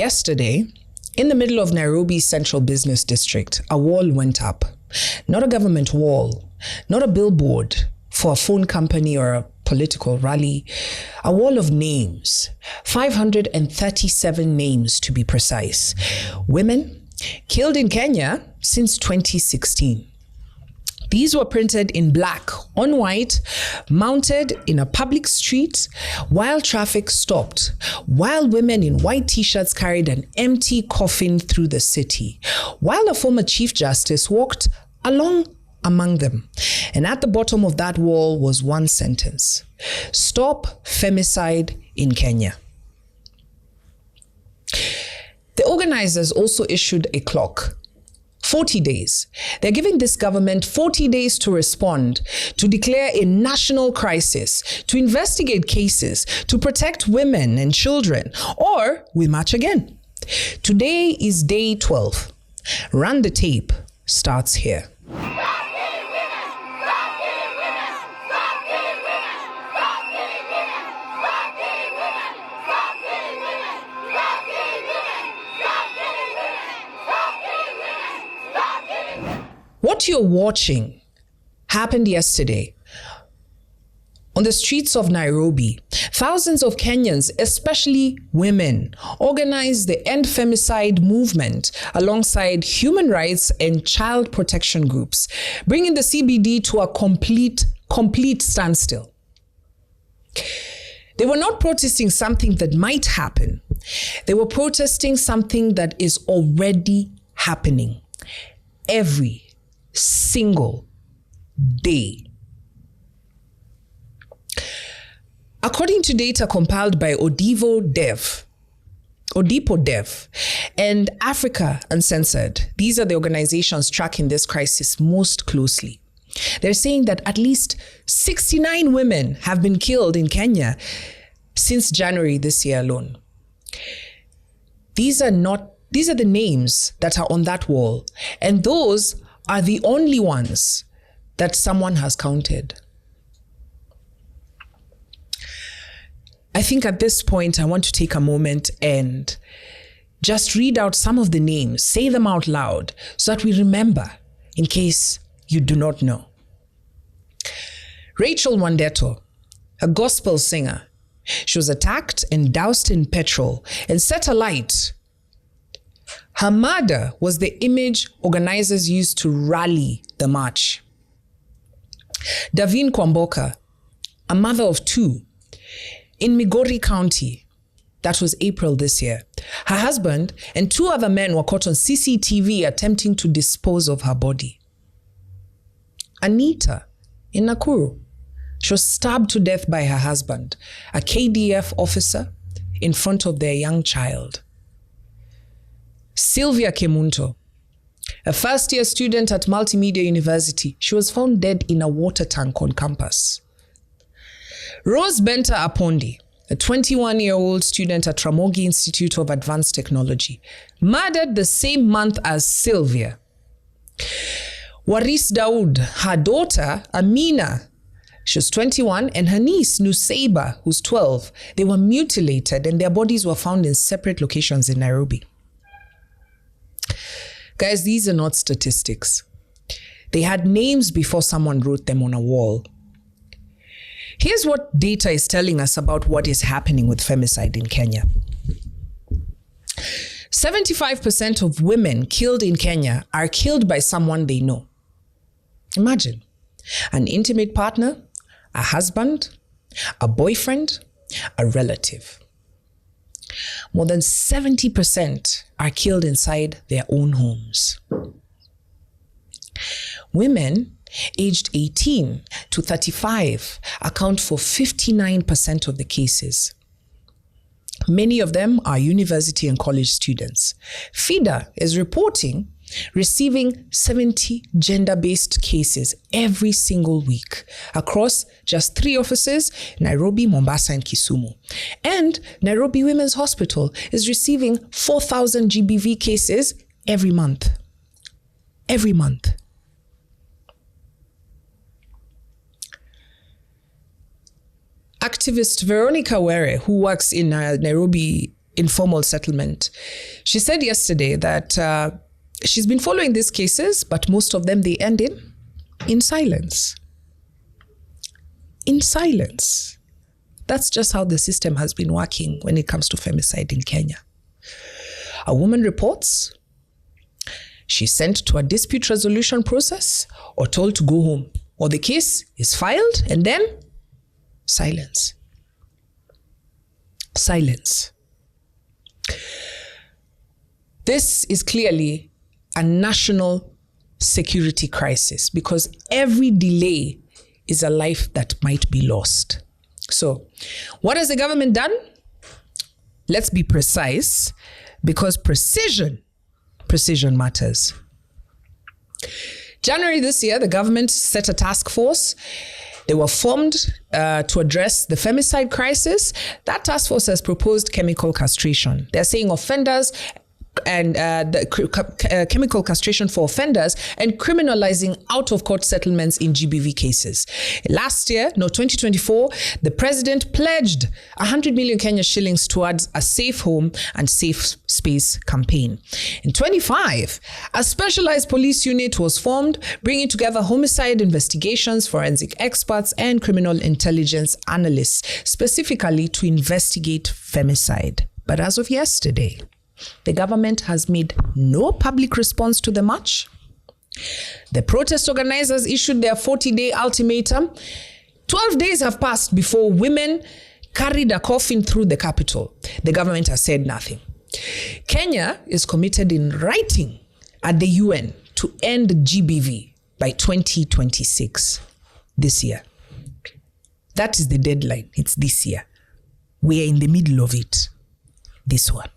Yesterday, in the middle of Nairobi's central business district, a wall went up. Not a government wall, not a billboard for a phone company or a political rally, a wall of names, 537 names to be precise. Women killed in Kenya since 2016. These were printed in black on white, mounted in a public street while traffic stopped, while women in white t-shirts carried an empty coffin through the city, while a former Chief Justice walked along among them. And at the bottom of that wall was one sentence: "Stop femicide in Kenya." The organizers also issued a clock. 40 days. They're giving this government 40 days to respond, to declare a national crisis, to investigate cases, to protect women and children, or we march again. Today is day 12. Run the tape starts here. What you're watching happened yesterday. On the streets of Nairobi, thousands of Kenyans, especially women, organized the End Femicide movement alongside human rights and child protection groups, bringing the CBD to a complete standstill. They were not protesting something that might happen. They were protesting something that is already happening every single day. According to data compiled by Odipo Dev and Africa Uncensored, these are the organizations tracking this crisis most closely. They're saying that at least 69 women have been killed in Kenya since January this year alone. These are the names that are on that wall, and those are the only ones that someone has counted. I think at this point, I want to take a moment and just read out some of the names, say them out loud, so that we remember in case you do not know. Rachel Wandeto, a gospel singer. She was attacked and doused in petrol and set alight. Her murder was the image organizers used to rally the march. Davin Kwamboka, a mother of two, in Migori County, that was April this year. Her husband and two other men were caught on CCTV attempting to dispose of her body. Anita, in Nakuru, she was stabbed to death by her husband, a KDF officer, in front of their young child. Sylvia Kemunto, a first-year student at Multimedia University, she was found dead in a water tank on campus. Rose Benta Apondi, a 21-year-old student at Ramogi Institute of Advanced Technology, murdered the same month as Sylvia. Waris Daoud, her daughter, Amina, she was 21, and her niece, Nuseiba, who's 12, they were mutilated and their bodies were found in separate locations in Nairobi. Guys, these are not statistics. They had names before someone wrote them on a wall. Here's what data is telling us about what is happening with femicide in Kenya. 75% of women killed in Kenya are killed by someone they know. Imagine, an intimate partner, a husband, a boyfriend, a relative. More than 70% are killed inside their own homes. Women aged 18 to 35 account for 59% of the cases. Many of them are university and college students. FIDA is reporting receiving 70 gender-based cases every single week across just 3 offices, Nairobi, Mombasa, and Kisumu. And Nairobi Women's Hospital is receiving 4,000 GBV cases every month. Every month. Activist Veronica Were, who works in Nairobi informal settlement. She said yesterday that she's been following these cases, but most of them, they end in silence. In silence. That's just how the system has been working when it comes to femicide in Kenya. A woman reports, she's sent to a dispute resolution process or told to go home, or the case is filed and then silence. Silence. This is clearly a national security crisis because every delay is a life that might be lost. So, what has the government done? Let's be precise, because precision matters. January this year, the government set a task force. They were formed to address the femicide crisis. That task force has proposed chemical castration. They're saying offenders and chemical castration for offenders and criminalizing out-of-court settlements in GBV cases. Last year, 2024, the president pledged 100 million Kenya shillings towards a safe home and safe space campaign. In 25, a specialized police unit was formed, bringing together homicide investigations, forensic experts, and criminal intelligence analysts, specifically to investigate femicide. But as of yesterday, the government has made no public response to the march. The protest organizers issued their 40-day ultimatum. 12 days have passed before women carried a coffin through the capital. The government has said nothing. Kenya is committed in writing at the UN to end GBV by 2026, this year. That is the deadline. It's this year. We are in the middle of it, this one.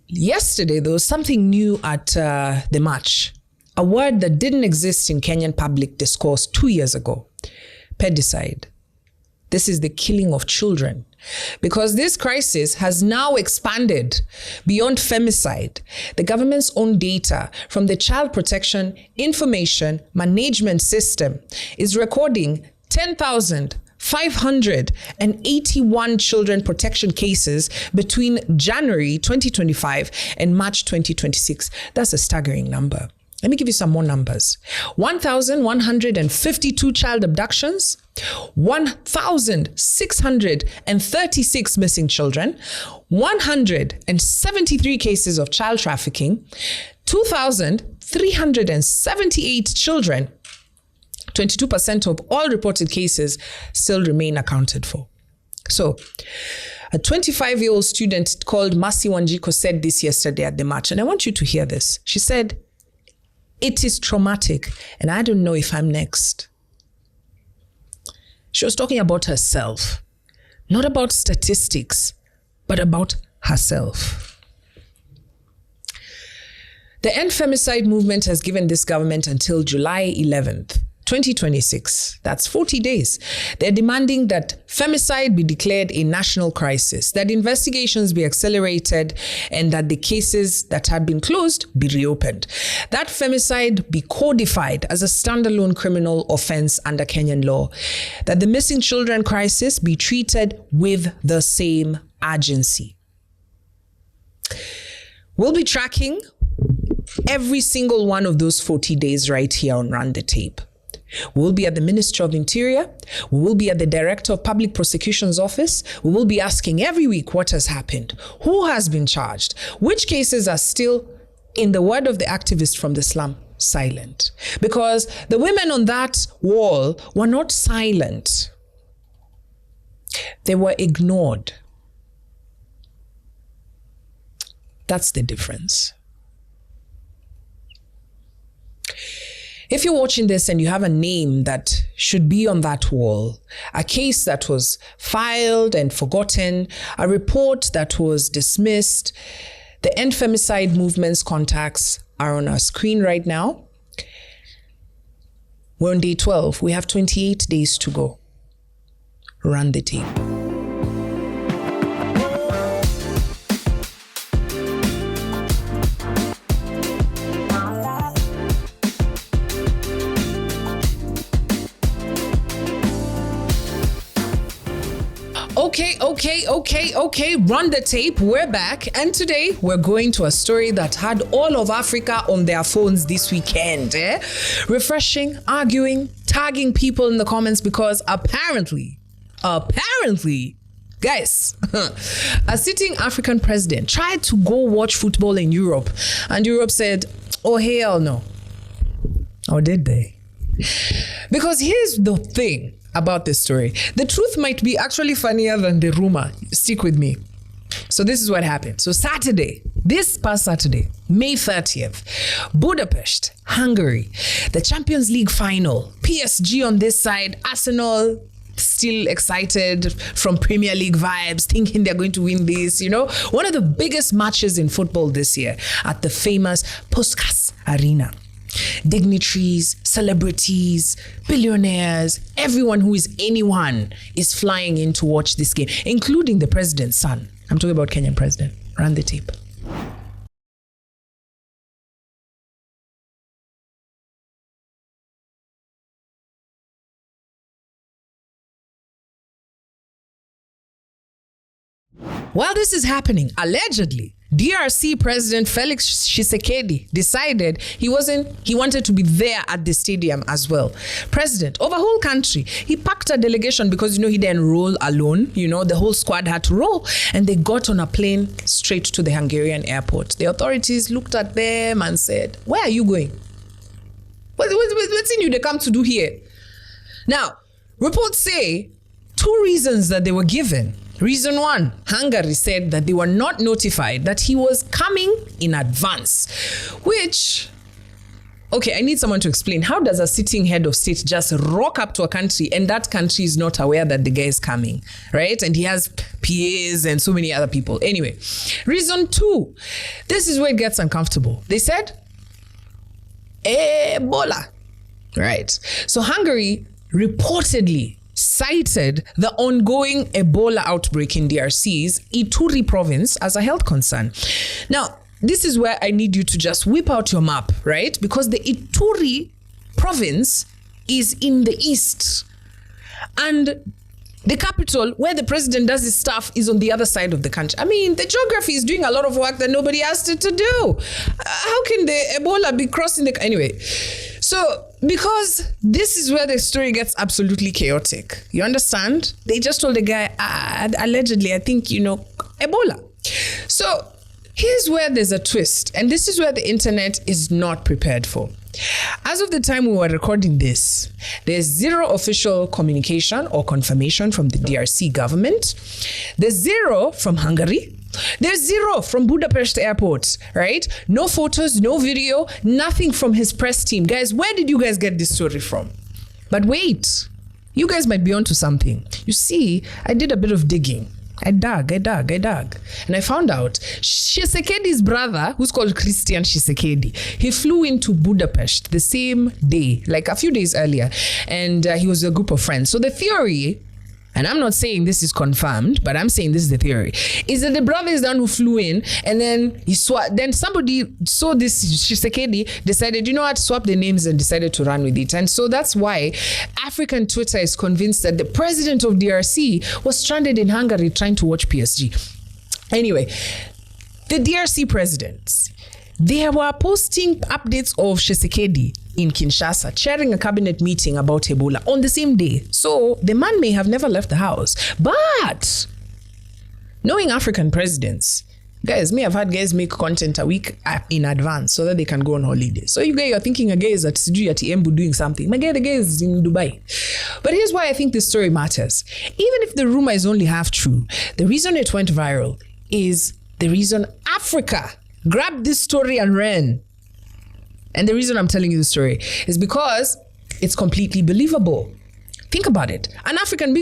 Yesterday, there was something new at the march, a word that didn't exist in Kenyan public discourse 2 years ago: pedicide. This is the killing of children, because this crisis has now expanded beyond femicide. The government's own data from the Child Protection Information Management System is recording 10,581 children protection cases between January 2025 and March 2026. That's a staggering number. Let me give you some more numbers. 1,152 child abductions, 1,636 missing children, 173 cases of child trafficking, 2,378 children. 22% of all reported cases still remain accounted for. So, a 25-year-old student called Masi Wanjiko said this yesterday at the march, and I want you to hear this. She said, "It is traumatic, and I don't know if I'm next." She was talking about herself, not about statistics, but about herself. The End Femicide movement has given this government until July 11th, 2026. That's 40 days. They're demanding that femicide be declared a national crisis, that investigations be accelerated, and that the cases that had been closed be reopened. That femicide be codified as a standalone criminal offense under Kenyan law. That the missing children crisis be treated with the same urgency. We'll be tracking every single one of those 40 days right here on Run the Tape. We will be at the Ministry of Interior. We will be at the Director of Public Prosecution's office. We will be asking every week what has happened, who has been charged, which cases are still, in the word of the activist from the slum, silent. Because the women on that wall were not silent. They were ignored. That's the difference. If you're watching this and you have a name that should be on that wall, a case that was filed and forgotten, a report that was dismissed, the End Femicide movement's contacts are on our screen right now. We're on day 12. We have 28 days to go. Run the tape. Okay. Run the tape. We're back. And today we're going to a story that had all of Africa on their phones this weekend. Refreshing, arguing, tagging people in the comments because apparently, guys, a sitting African president tried to go watch football in Europe. And Europe said, oh, hell no. Or did they? Because here's the thing about this story. The truth might be actually funnier than the rumor. Stick with me. So this is what happened. So this past Saturday, May 30th, Budapest, Hungary, the Champions League final. PSG on this side, Arsenal still excited from Premier League vibes, thinking they're going to win this, one of the biggest matches in football this year at the famous Puskas Arena. Dignitaries, celebrities, billionaires, everyone who is anyone is flying in to watch this game, including the president's son. I'm talking about Kenyan president. Run the tape. While this is happening, allegedly, DRC President Felix Tshesikedi decided he wanted to be there at the stadium as well. President of a whole country, he packed a delegation because, he didn't roll alone. The whole squad had to roll, and they got on a plane straight to the Hungarian airport. The authorities looked at them and said, where are you going? What's in you they come to do here? Now, reports say 2 reasons that they were given. Reason 1, Hungary said that they were not notified that he was coming in advance, which, okay, I need someone to explain. How does a sitting head of state just rock up to a country and that country is not aware that the guy is coming, right? And he has PAs and so many other people. Anyway, reason 2, this is where it gets uncomfortable. They said, Ebola, right? So Hungary reportedly cited the ongoing Ebola outbreak in DRC's Ituri province as a health concern. Now, this is where I need you to just whip out your map, right? Because the Ituri province is in the east. And the capital, where the president does his stuff, is on the other side of the country. I mean, the geography is doing a lot of work that nobody asked it to do. How can the Ebola be crossing the... Anyway, so because this is where the story gets absolutely chaotic. You understand? They just told the guy, allegedly, I think, Ebola. So here's where there's a twist. And this is where the internet is not prepared for. As of the time we were recording this, there's 0 official communication or confirmation from the DRC government. There's 0 from Hungary. There's 0 from Budapest airport, right? No photos, no video, nothing from his press team. Guys, where did you guys get this story from? But wait, you guys might be onto something. You see, I did a bit of digging. I dug. And I found out Tshesikedi's brother, who's called Christian Tshesikedi, he flew into Budapest the same day, like a few days earlier. And he was with a group of friends. So the theory, and I'm not saying this is confirmed, but I'm saying this is the theory, is that the brother is the one who flew in and then then somebody saw this Tshesikedi, decided, swap the names and decided to run with it. And so that's why African Twitter is convinced that the president of DRC was stranded in Hungary trying to watch PSG. Anyway, the DRC presidents, they were posting updates of Tshesikedi in Kinshasa, chairing a cabinet meeting about Ebola on the same day. So the man may have never left the house. But knowing African presidents, guys may have had guys make content a week in advance so that they can go on holiday. So you guys are thinking a guy is at Embu doing something. My guy, the guy is in Dubai. But here's why I think this story matters. Even if the rumor is only half true, the reason it went viral is the reason Africa grabbed this story and ran. And the reason I'm telling you the story is because it's completely believable. Think about it. An African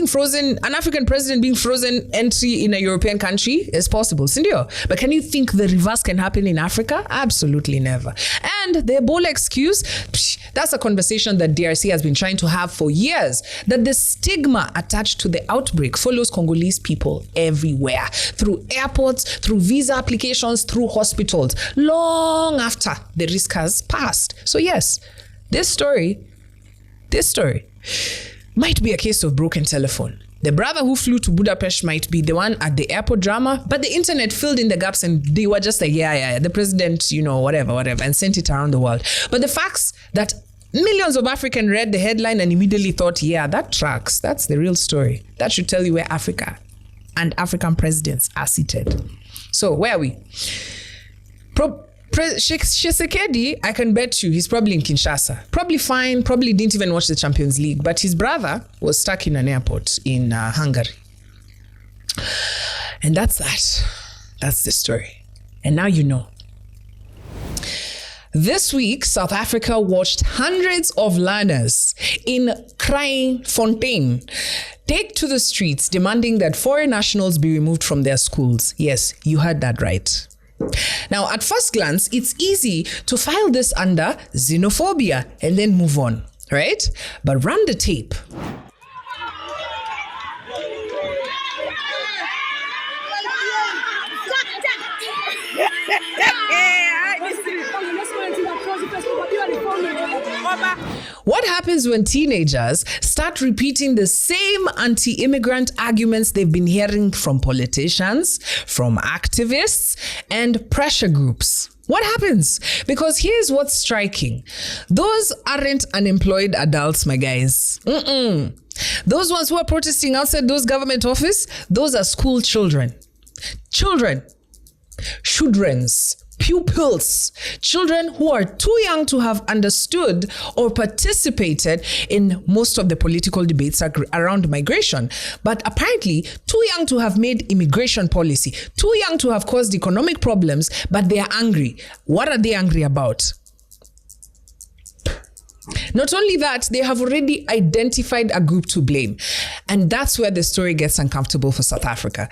president being frozen entry in a European country is possible, Cindy. But can you think the reverse can happen in Africa? Absolutely never. And the Ebola excuse, that's a conversation that DRC has been trying to have for years, that the stigma attached to the outbreak follows Congolese people everywhere, through airports, through visa applications, through hospitals, long after the risk has passed. So yes, this story might be a case of broken telephone. The brother who flew to Budapest might be the one at the airport drama, but the internet filled in the gaps and they were just like, yeah, the president, whatever, and sent it around the world. But the facts that millions of Africans read the headline and immediately thought, yeah, that tracks. That's the real story. That should tell you where Africa and African presidents are seated. So where are we? Tshesikedi, I can bet you he's probably in Kinshasa. Probably fine, probably didn't even watch the Champions League, but his brother was stuck in an airport in Hungary. And that's that. That's the story. And now you know. This week, South Africa watched hundreds of learners in Kraaifontein take to the streets demanding that foreign nationals be removed from their schools. Yes, you heard that right. Now, at first glance, it's easy to file this under xenophobia and then move on, right? But run the tape. What happens when teenagers start repeating the same anti-immigrant arguments they've been hearing from politicians, from activists, and pressure groups? What happens? Because here's what's striking. Those aren't unemployed adults, my guys. Those ones who are protesting outside those government offices, those are school children. Children's. Pupils, children who are too young to have understood or participated in most of the political debates around migration, but apparently too young to have made immigration policy, too young to have caused economic problems, but they are angry. What are they angry about? Not only that, they have already identified a group to blame. And that's where the story gets uncomfortable for South Africa.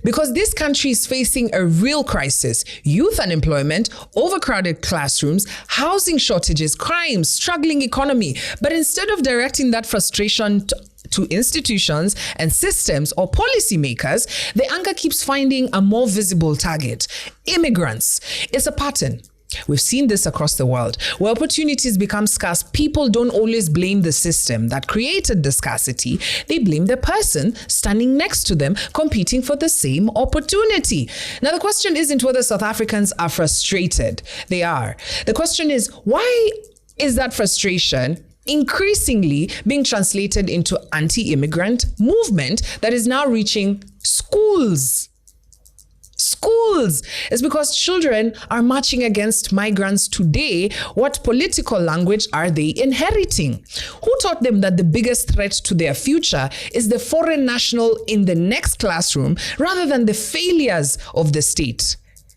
Because this country is facing a real crisis: youth unemployment, overcrowded classrooms, housing shortages, crime, struggling economy. But instead of directing that frustration to institutions and systems or policymakers, the anger keeps finding a more visible target: immigrants. It's a pattern. We've seen this across the world. Where opportunities become scarce, people don't always blame the system that created the scarcity. They blame the person standing next to them, competing for the same opportunity. Now, the question isn't whether South Africans are frustrated. They are. The question is, why is that frustration increasingly being translated into anti-immigrant movement that is now reaching schools? It's because children are marching against migrants today. What political language are they inheriting? Who taught them that the biggest threat to their future is the foreign national in the next classroom rather than the failures of the state?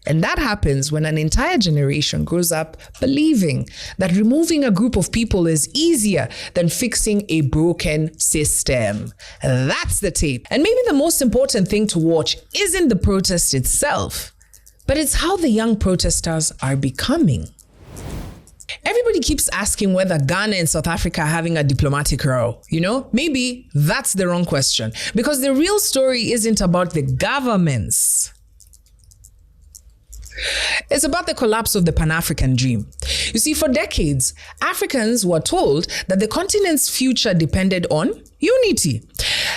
And that happens when an entire generation grows up believing that removing a group of people is easier than fixing a broken system. That's the tape. And maybe the most important thing to watch isn't the protest itself, but it's how the young protesters are becoming. Everybody keeps asking whether Ghana and South Africa are having a diplomatic row. Maybe that's the wrong question, because the real story isn't about the governments. It's about the collapse of the Pan-African dream. You see, for decades, Africans were told that the continent's future depended on unity,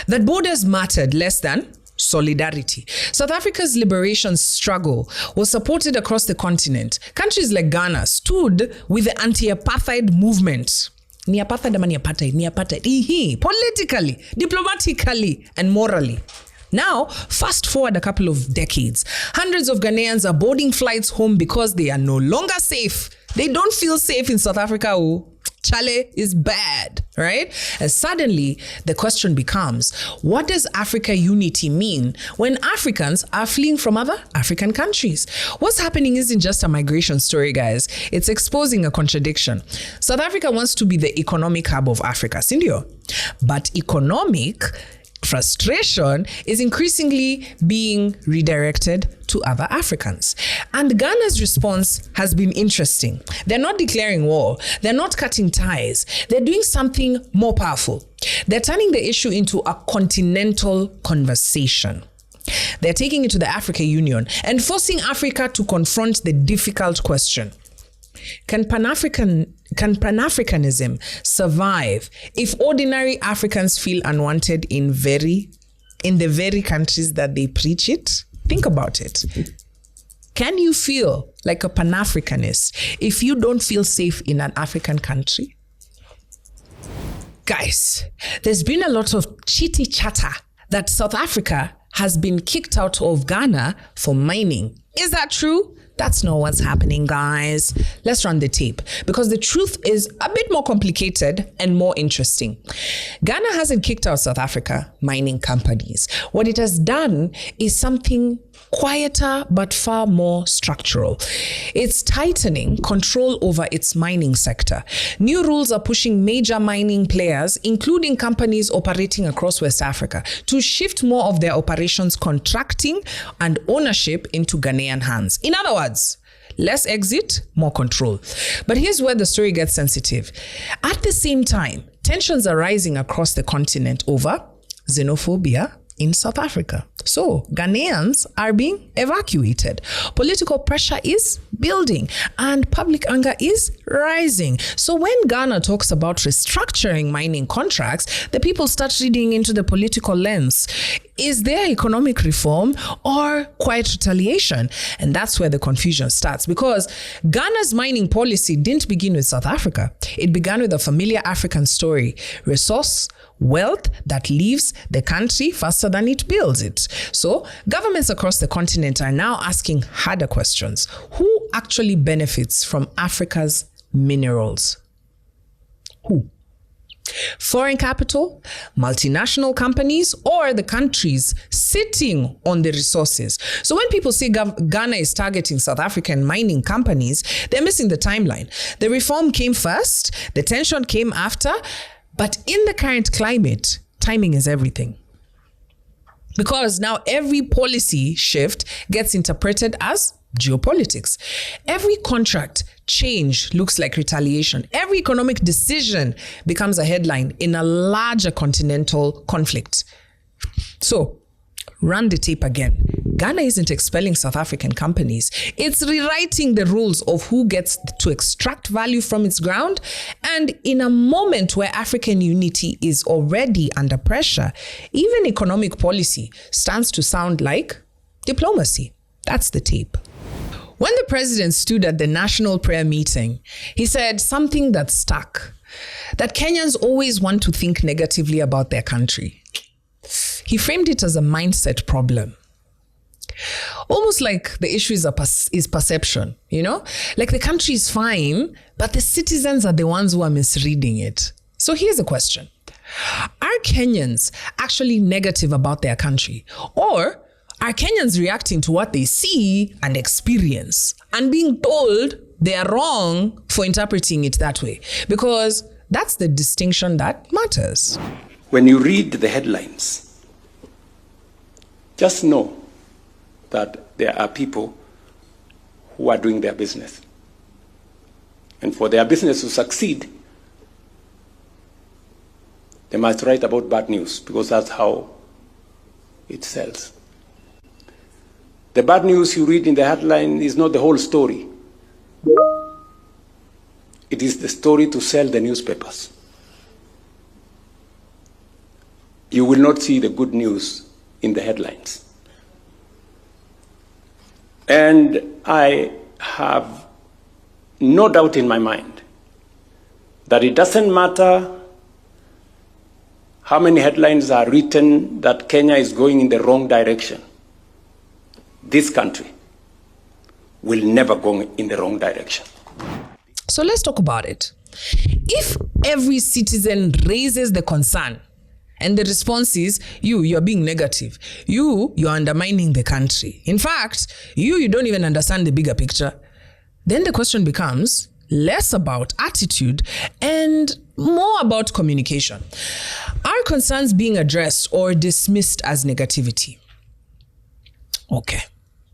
that borders mattered less than solidarity. South Africa's liberation struggle was supported across the continent. Countries like Ghana stood with the anti-apartheid movement. Ni apartheid ama ni apartheid? Politically, diplomatically, and morally. Now, fast forward a couple of decades, hundreds of Ghanaians are boarding flights home because they are no longer safe. They don't feel safe in South Africa. Chale is bad, right? And suddenly, the question becomes, what does Africa unity mean when Africans are fleeing from other African countries? What's happening isn't just a migration story, guys. It's exposing a contradiction. South Africa wants to be the economic hub of Africa, Sindio. But economic frustration is increasingly being redirected to other Africans. And Ghana's response has been interesting. They're not declaring war. They're not cutting ties. They're doing something more powerful. They're turning the issue into a continental conversation. They're taking it to the African Union and forcing Africa to confront the difficult question: Can Pan-Africanism survive if ordinary Africans feel unwanted in very in the very countries that they preach it? Think about it. Can you feel like a Pan-Africanist if you don't feel safe in an African country? Guys, there's been a lot of chitty chatter that South Africa has been kicked out of Ghana for mining. Is that true? That's not what's happening, guys. Let's run the tape, because the truth is a bit more complicated and more interesting. Ghana hasn't kicked out South Africa mining companies. What it has done is something quieter but far more structural. It's tightening control over its mining sector. New rules are pushing major mining players, including companies operating across West Africa, to shift more of their operations contracting and ownership into Ghanaian hands. In other words, less exit, more control. But here's where the story gets sensitive. At the same time, tensions are rising across the continent over xenophobia in South Africa. So Ghanaians are being evacuated. Political pressure is building and public anger is rising. So when Ghana talks about restructuring mining contracts, the people start reading into the political lens. Is there economic reform or quiet retaliation? And that's where the confusion starts, because Ghana's mining policy didn't begin with South Africa. It began with a familiar African story: resource, wealth that leaves the country faster than it builds it. So governments across the continent are now asking harder questions. Who actually benefits from Africa's minerals? Who? Foreign capital, multinational companies, or the countries sitting on the resources? So when people say Ghana is targeting South African mining companies, they're missing the timeline. The reform came first, the tension came after, but in the current climate, timing is everything. Because now every policy shift gets interpreted as geopolitics. Every contract change looks like retaliation. Every economic decision becomes a headline in a larger continental conflict. So, run the tape again. Ghana isn't expelling South African companies. It's rewriting the rules of who gets to extract value from its ground. And in a moment where African unity is already under pressure, even economic policy stands to sound like diplomacy. That's the tape. When the president stood at the national prayer meeting, he said something that stuck, that Kenyans always want to think negatively about their country. He framed it as a mindset problem. Almost like the issue is perception, you know? Like the country is fine, but the citizens are the ones who are misreading it. So here's a question. Are Kenyans actually negative about their country? Or are Kenyans reacting to what they see and experience and being told they are wrong for interpreting it that way? Because that's the distinction that matters. When you read the headlines, just know that there are people who are doing their business. And for their business to succeed, they must write about bad news, because that's how it sells. The bad news you read in the headline is not the whole story. It is the story to sell the newspapers. You will not see the good news in the headlines. And I have no doubt in my mind that it doesn't matter how many headlines are written that Kenya is going in the wrong direction. This country will never go in the wrong direction. So let's talk about it. If every citizen raises the concern, and the response is, you're being negative. You're undermining the country. In fact, you don't even understand the bigger picture. Then the question becomes less about attitude and more about communication. Are concerns being addressed or dismissed as negativity? Okay.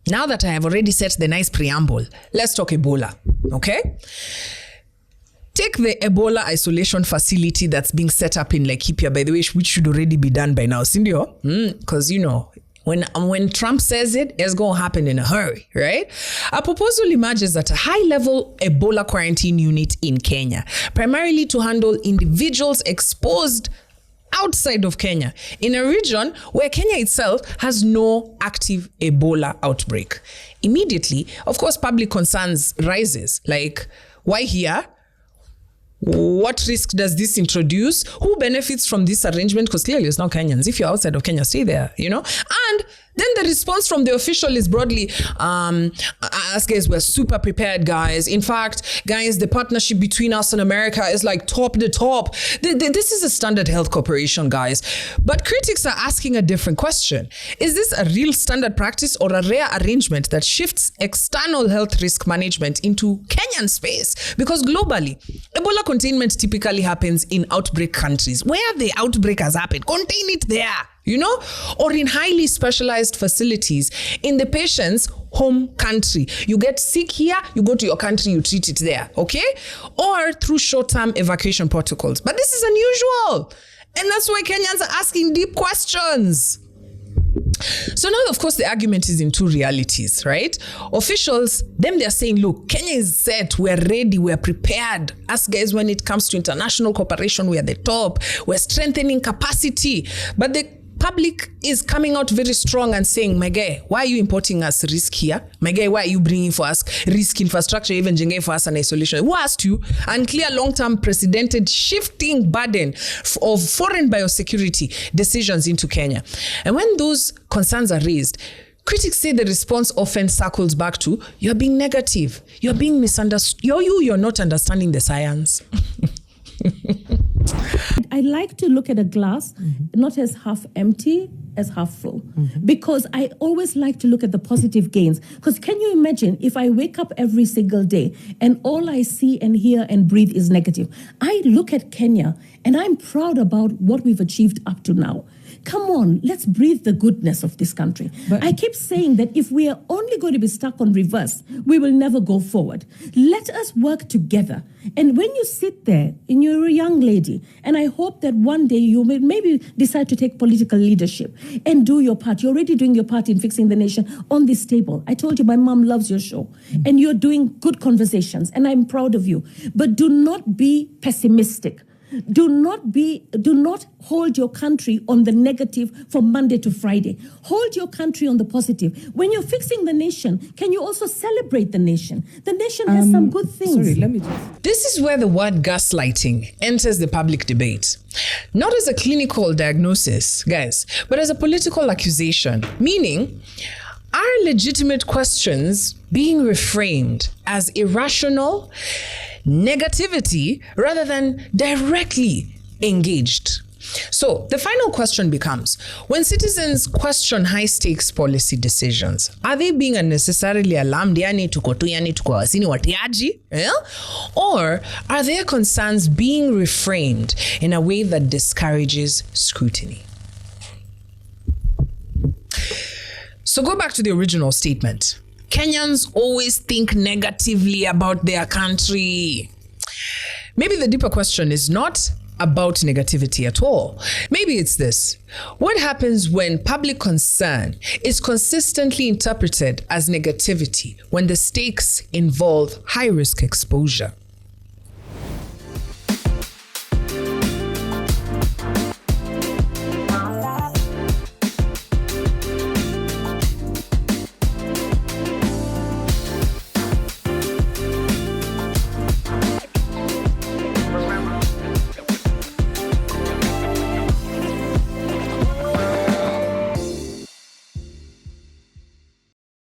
Now that I have already set the nice preamble, let's talk Ebola, okay? Take the Ebola isolation facility that's being set up in Laikipia, by the way, which should already be done by now, Sindio? Because, when Trump says it's going to happen in a hurry, right? A proposal emerges at a high-level Ebola quarantine unit in Kenya, primarily to handle individuals exposed outside of Kenya, in a region where Kenya itself has no active Ebola outbreak. Immediately, of course, public concerns rises, like, why here? What risk does this introduce? Who benefits from this arrangement? Because clearly it's not Kenyans. If you're outside of Kenya, stay there, And then the response from the official is broadly, us guys, we're super prepared, guys. In fact, guys, the partnership between us and America is like top to top. This is a standard health cooperation, guys. But critics are asking a different question. Is this a real standard practice or a rare arrangement that shifts external health risk management into Kenyan space? Because globally, Ebola containment typically happens in outbreak countries. Where the outbreak has happened, contain it there. Or in highly specialized facilities in the patient's home country. You get sick here, you go to your country, you treat it there, okay? Or through short-term evacuation protocols. But this is unusual. And that's why Kenyans are asking deep questions. So now, of course, the argument is in two realities, right? Officials, they're saying, look, Kenya is set, we're ready, we're prepared. Us guys, when it comes to international cooperation, we're the top, we're strengthening capacity. But the public is coming out very strong and saying, my guy, why are you importing us risk here? My guy, why are you bringing for us risk infrastructure, even jengay for us an isolation? Who asked you? Unclear long-term precedented shifting burden of foreign biosecurity decisions into Kenya. And when those concerns are raised, critics say the response often circles back to, you're being negative, you're being misunderstood, you're not understanding the science. I like to look at a glass, not as half empty, as half full. Because I always like to look at the positive gains. Because can you imagine if I wake up every single day and all I see and hear and breathe is negative? I look at Kenya and I'm proud about what we've achieved up to now. Come on, let's breathe the goodness of this country. But I keep saying that if we are only going to be stuck on reverse, we will never go forward. Let us work together. And when you sit there and you're a young lady, and I hope that one day you may maybe decide to take political leadership and do your part. You're already doing your part in fixing the nation on this table. I told you my mom loves your show. And you're doing good conversations, and I'm proud of you. But do not be pessimistic. Do not hold your country on the negative from Monday to Friday. Hold your country on the positive. When you're fixing the nation, can you also celebrate the nation? The nation has some good things. Sorry, let me just... This is where the word gaslighting enters the public debate. Not as a clinical diagnosis, guys, but as a political accusation. Meaning, are legitimate questions being reframed as irrational negativity rather than directly engaged? So the final question becomes, when citizens question high-stakes policy decisions, are they being unnecessarily alarmed? Or are their concerns being reframed in a way that discourages scrutiny? So go back to the original statement. Kenyans always think negatively about their country. Maybe the deeper question is not about negativity at all. Maybe it's this. What happens when public concern is consistently interpreted as negativity when the stakes involve high-risk exposure?